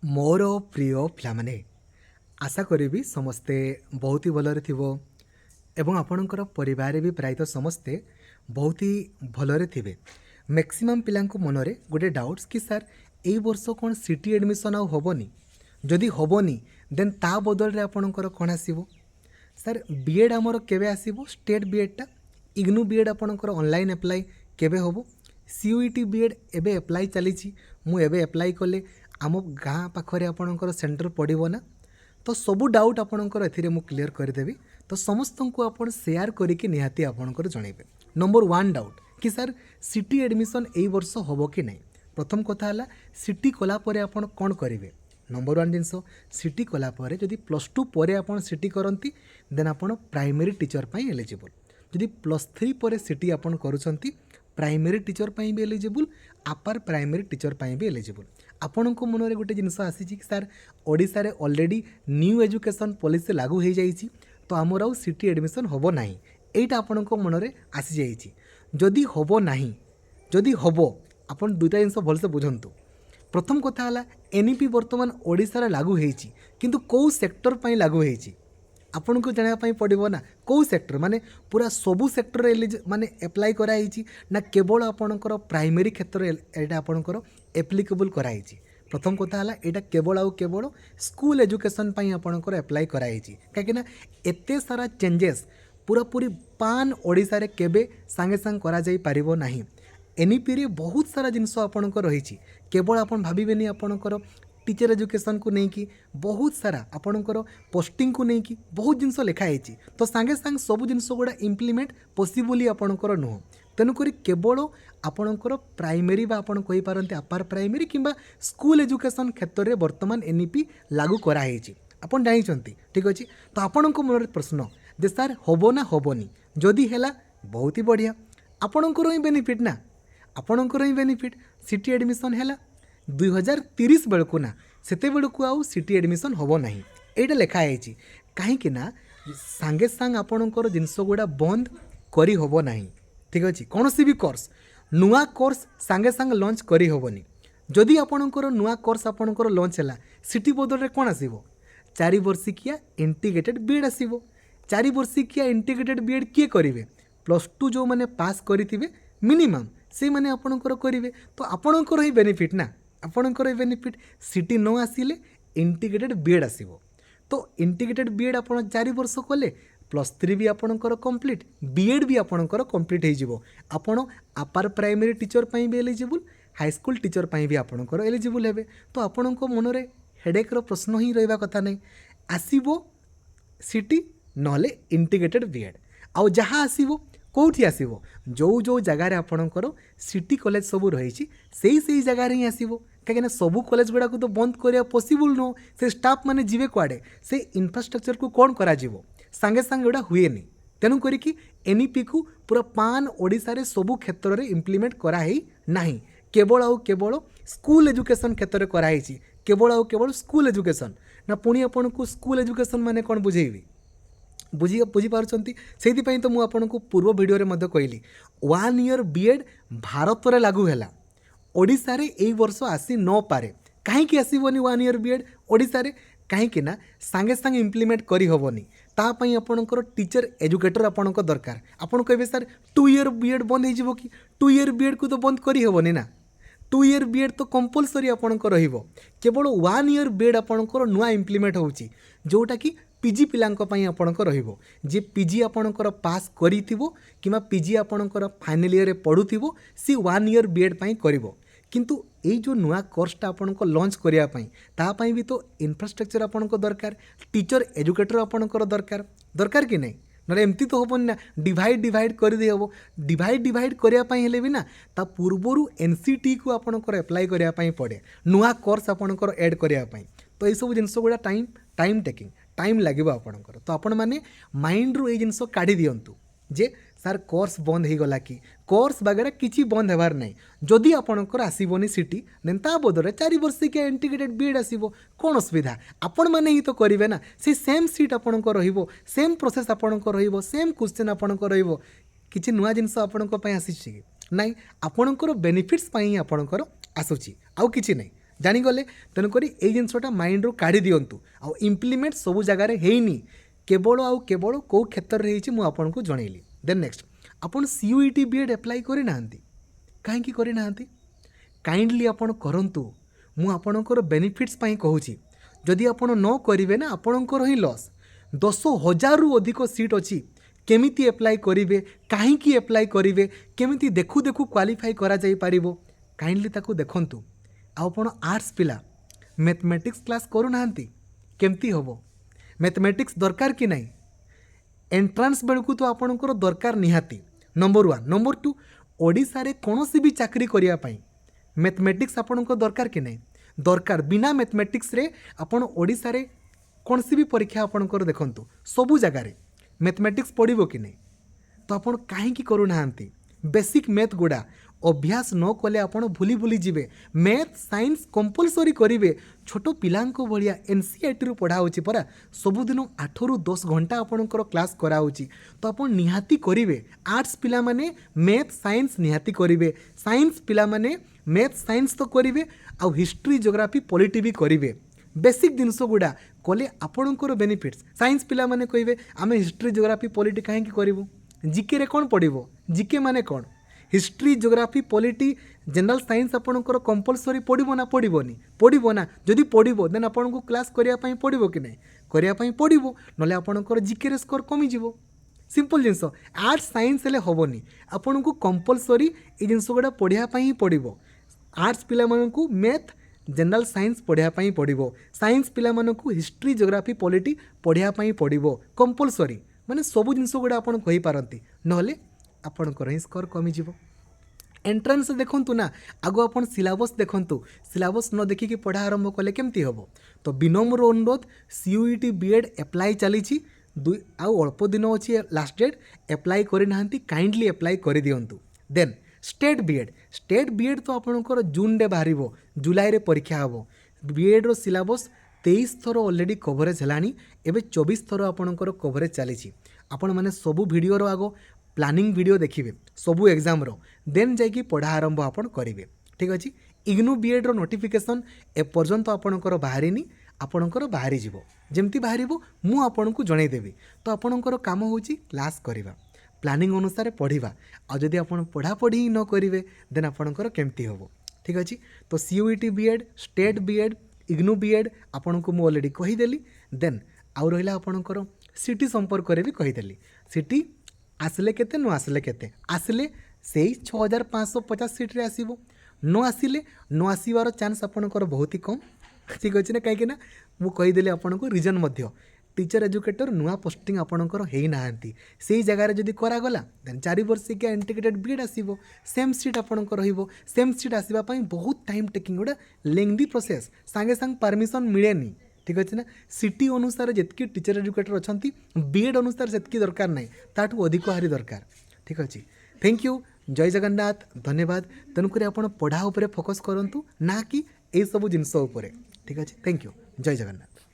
मोर प्रिय पिलामाने आशा करी समस्ते बहुत ही भलरे थिबो एवं आपणकर परिवार भी प्रायतः समस्ते बहुत ही भलरे थिबे। मैक्सिमम पिलांको मनरे गोटे डाउट्स कि सर एई वर्ष कौन सिटी एडमिशन आउ होबनी, जदि होबनी देन ता बदल रे आपणकर कौन आसीबो। सर बीएड आमर केबे आसीबो, स्टेट बीएडटा इग्नू बीएड आपणकर ऑनलाइन अप्लाई केबे होबो। सीयूईटी बीएड एबे अप्लाई चली मु एबे अप्लाई कले आम गाँ पाखरे आपणकर सेंटर पड़ो ना। तो सबू डाउट आपणकर एथिरे मु क्लियर करदेवी। तो समस्त को आपण शेयर करके निहाती आपणकर जणेबे। नंबर 1 डाउट कि सर सिटी एडमिशन एई वर्ष होबो कि नहीं। प्रथम कथा है सिटी कला परे आपण कौन करेंगे। नंबर 1 जिनस सिटी कला परे जदि +2 पर आपण सिटी करती देन आपण प्राइमरी टीचर पाई एलिजिबल। जदि +3 पर सिटी आपण करूछंती प्राइमरी टीचर पाई भी एलिजिबल, अपर प्राइमरी टीचर पाई भी एलिजिबल। आपण को मनरे गोटे जिनस आसी कि सर ओडिशा रे ऑलरेडी न्यू एजुकेशन पॉलिसी लागू हो जाइए तो आमर आउ सिटी एडमिशन होबो नाही। एटा आपण को मनरे आसी जाइए। जदि होबो नाही, जदि होबो आपण दुईटा जिनस भलसे बुझंतु। प्रथम कथा है एनईपी वर्तमान ओडिशा रे लागू होईची किंतु कौ सेक्टर पाई लागू होईची आपन को जानापी पड़ो ना। कौ सेक्टर माने पूरा सबू सेक्टर माने एप्लाई कराई ना केवल आपणकर प्राइमरी क्षेत्र एटा आपणकर एप्लिकेबल कराई। प्रथम कथा है यहाँ केवल आउ केवल स्कूल एजुकेशन पाई आपणकर एप्लाई कराई कहीं एते सारा चेंजेस पूरा पूरी पान ओडिशा रे केबे सांगे सांग करा जाई पारिबो नाही। एनईपी रे बहुत सारा जिनस आपणकर रही केवल आपन भाविबेनी आपणकर टीचर एजुकेशन को लेकिन बहुत सारा आपणकर पोस्टिंग को लेकिन बहुत जिनस लिखाई। तो सांगे सांग सब जिनस गुड़ा इम्प्लीमेंट पॉसिबल आपणकर नुह। तेणुक केवल आपणकर प्राइमरी बा आपन कहि पारंते अपर प्राइमरी किंबा स्कूल एजुकेशन क्षेत्र में वर्तमान एनईपी लागू कराई आपन जानिछंती। ठीक अच्छे। तो आपण मन प्रश्न जे सार होबो ना होबोनी, जदि हैला बहुत ही बढ़िया आपणकर ही बेनिफिट ना, आपणकर ही बेनिफिट। सिटी एडमिशन हैला 2030 बेलू ना सेते बेलू आउ सिटी एडमिशन होबो नाही एटा लिखाई कहीं ना सांगे सांग आपणकर जिनस गुड़ा बंद करी होबो नाही। ठीक अच्छे। कौन सी भी कोर्स नुआ कोर्स सांगे सांग लॉन्च करी होबोनी। जदि आपणकर नुआ कोर्स आपणकर लॉन्च हैला सिटी बदल रे कौन आसीबो 4 वर्षिकिया इंटीग्रेटेड बीएड आसीबो। 4 वर्षिकिया इंटीग्रेटेड बीएड किए करिवे +2 जो माने पास करिथिबे मिनिमम से माने आपणकर करिवे। तो आपणकर ही बेनिफिट ना, आपणकर ही बेनिफिट। सिटी न आसिले इंटीग्रेटेड बीएड आसीबो। तो इंटीग्रेटेड बीएड आपण 4 वर्ष कले +3 भी आपणकर कंप्लीट, बीएड भी आपणकर कंप्लीट हो जिवो। आपण अपर प्राइमरी टीचर पाई भी एलिजिबल, हाई स्कूल टीचर पाई भी आपणकर एलिजिबल हेबे। तो आपणको मनरे हेडेक रो प्रश्न ही रहबा कथा नहीं। आसीबो सिटी नहले इंटीग्रेटेड बीएड आउ जहाँ आसीबो कौटी आसीबो जो जो जगार आपणकर सिटी कॉलेज सब रही से जगार ही आसीबो। कहीं सबू कॉलेज गुड़ा तो बंद करिया पॉसिबल नो। से स्टाफ माने जीवे कुआडे से इंफ्रास्ट्रक्चर को कौन करा जीवो सांगे सांगे एटा हुए नहीं। तेणु करिकी एनईपी को पूरा पान ओडिशा रे सबू क्षेत्र में इम्प्लीमेंट कराई नहीं। केवल आउ केवल स्कूल एजुकेशन क्षेत्र में कराई, केवल आउ केवल स्कूल एजुकेशन ना। पुणी आपन को स्कूल एजुकेशन माने कौन बुझेबी बुझीपार्टी से तो मुझे आपको पूर्व भिडियो रे कहली 1 ईयर बीएड भारत में लागू है ओडिशा रे एई वर्ष आसी न पारे। कहीं आसबनी 1 ईयर बीएड ओडिशा रे कहीं ना सांगे सांगे इम्प्लीमेंट करी होबनी। तापाई आपणकर टीचर एजुकेटर आपणक दरकार। आपन कहे सर 2 ईयर बीएड बंद हो कि 2 ईयर बीएड को तो बंद करी होबनी ना। 2 ईयर बीएड तो कंपलसरी आपणकर रहिबो। केवल 1 ईयर बीएड आपणकर नुआ इम्प्लीमेंट होउची जोटा कि पीजी पिलांको पई आपणकर रहिबो। जे पीजी आपणकर पास करिथिबो किमा पीजी आपणकर फाइनल ईयर रे पढुथिबो सी 1 ईयर बीएड पई करिवो। किंतु ये जो नुआ कोर्सटा आपणको लॉन्च करिया पई ता पई भी तो इंफ्रास्ट्रक्चर आपणको दरकार, टीचर एजुकेटर आपणकर दरकार दरकार कि नहीं। ना एमती तो होबन ना डिवाइड कर दे हबो। डिवाइड करिया पई हेले भी ना ता पूर्वरु एनसीटी को आपणकर अप्लाई करिया पई पड़े नुआ कोर्स आपणकर ऐड करिया पई। तो ये सब जिनस गुड़ा टाइम टेकिंग टाइम लगे आपणकर। तो आपण मैंने माइंड रू ये जिनस काढ़ी दिंतु जे सार कोर्स बंद हो गला कि कोर्स वगैरह किसी बंद होबार नहीं। जदि आपणकर आसबनी सिटी देन ता बदल 4 वर्षिकिया इंटीग्रेटेड बीएड आसीबो कौन असुविधा। आपण मैंने ही तो करेंगे ना। से सेम सीट आपणकर रहिबो, सेम प्रोसेस आपणकर रहिबो, सेम क्वेश्चन आपणकर रहिबो। किछि नुआ जिनस आपणक पई आसीछि कि नहीं। आपणकर बेनिफिट्स पई आपणकर आसुछि आउ किछि नहीं। जानीगले तेणुक ये जिनसटा माइंड रू काढ़ी दिंतु आउ इम्प्लीमेंट सबू जगार है केवल आउ केवल कौ क्षेत्र में मुझे जनइली। देन नेक्स्ट आपन CUET बीएड एप्लाई करना कहीं करना काइंडली आपन करंतु मु आपणकर बेनिफिट्स पाई कहूची जदि आपन न करिवे ना आपणकर ही लॉस 10,000 रु अधिक सीट अच्छी केमिति एप्लाई करिवे काहींकी एप्लाई करिवे केमिति देखु देखु क्वालिफाई करा जाई पारिबो काइंडली ताकू देखंतु। आपन आर्ट्स पिला मैथमेटिक्स क्लास करू नाहंती केमती होबो मैथमेटिक्स दरकार कि नहीं एंट्रांस बेलू तो आपणकर दरकार निहाती नंबर 1 नंबर 2 ओडिशा रे कोनोसी भी चाकरी करिया पाई मैथमेटिक्स आपणकर दरकार कि नहीं दरकार बिना मैथमेटिक्स रे आपन ओडिशा रे कौन सी भी परीक्षा आपणकर देखंतु सबू जगार मैथमेटिक्स पढ़ो कि नहीं तो आपन कहीं करू नाहंती बेसिक मैथ गुड़ा अभ्यास न कले आपन भूली भूली जीवे मैथ साइंस कंपलसरी करिवे छोट पिलांको भलिया NCERT रु पढ़ा होची परा सबुदिन 8 रु 10 घंटा आपणकर क्लास करा होची तो आपन निहाती करिवे आर्ट्स पिला माने मैथ साइंस निहाती करिवे साइंस पिला माने मैथ साइंस तो करिवे आ हिस्ट्री ज्योग्राफी पॉलिटी भी करिवे बेसिक जिनस गुड़ा कले आपणकर बेनिफिट्स साइंस पिला माने कहिवे आमे हिस्ट्री ज्योग्राफी पॉलिटी काहे कि करिवो जीके रे कोन पढ़िबो जीके माने कोन history geography polity general science आपणकर कंपलसरी पढ़िबो ना पढ़िबोनी पढ़िबो ना जदि पढ़िबो देन आपनको क्लास करिया पई पढ़िबो कि नहीं करिया पई पढ़िबो नले आपणकर जीके रे स्कोर कमी जिवो सिंपल जिनस आर्ट्स साइंस हेले होबोनी आपनको कंपलसरी ए जिनस गुड़ा पढ़िया पई ही पढ़िबो आर्ट्स पिला मानकू मैथ जनरल साइंस पढ़िया पई पढ़िबो साइंस पिला मानकू हिस्ट्री ज्योग्राफी पॉलिटी पढ़िया पई पढ़िबो कंपलसरी माने सब जिनस गुड़ा आपन कहि पारंती नहले आपणकर ही स्कोर कमी जिवो एंट्रांस देखंतु ना आगो आपन सिलेबस देखंतु सिलेबस न देखिकी पढ़ा आरंभ कले केमती होबो तो विनम्र अनुरोध CUET बीएड एप्लाई चली आउ अल्प दिन अच्छी लास्ट डेट एप्लाई करि नाहंती काइंडली एप्लाई करि दियंतु। देन स्टेट बीएड तो आपणकर जून रे बाहरिबो जुलाई रे परीक्षा हबो बीएड रो सिलेबस 23 थर ऑलरेडी कवरेज हेलानी एबे 24 थर आपणकर कवरेज चली आपण माने सबु वीडियो रो आगो प्लानिंग वीडियो देखिए सबू एग्जाम रो देन जाइकी पढ़ा आरंभ आपन करिवे ठीक अछि। इग्नू बीएड रो नोटिफिकेशन ए पर्यंत आपणकर बाहरिनी आपणकर बाहरी जिवो जेमती बाहरिबो मु आपणको जणै देबी तो आपणकर काम होची क्लास करिवा प्लानिंग अनुसार पढ़िवा आ जदि आपन पढ़ा पढ़ी न करिवे देन आपणकर केमती होबो ठीक अछि। तो CUET BEd state BEd IGNOU BEd आपणको मु ऑलरेडी कहि देली देन आउ रहिला आपणकर सिटी संपर्क रे भी कहि देली सिटी आसले केते न आसले केते आसले से 6550 सीट रे आसीबो न आसिले न आसीबार चांस आपणकर बहुत ही कम ठीक अछि ना काहे ना मु कहि देली आपणको रीजन मध्य टीचर एजुकेटर नुआ पोस्टिंग आपणकर हेई नाहंती सेही जगह रे जदी करा गला देन 4 वर्ष के इंटीग्रेटेड बीएड आसीबो सेम सीट आपणकर रहिबो सेम सीट आसीबा पई बहुत टाइम टेकिंग गोडा लेंथी प्रोसेस संगे संग परमिशन मिलेनी ठीक अच्छे ना सिटी अनुसार जितकी टीचर एजुकेटर अच्छा बीएड अनुसार जितकी दरकार ना ताठू अधिक हारी दरकार ठीक अच्छे। थैंक यू जय जगन्नाथ धन्यवाद तेणुक आप पढ़ा उपर फोकस करूँ ना कि यही सब जिनस ठीक अच्छे। थैंक यू जय जगन्नाथ।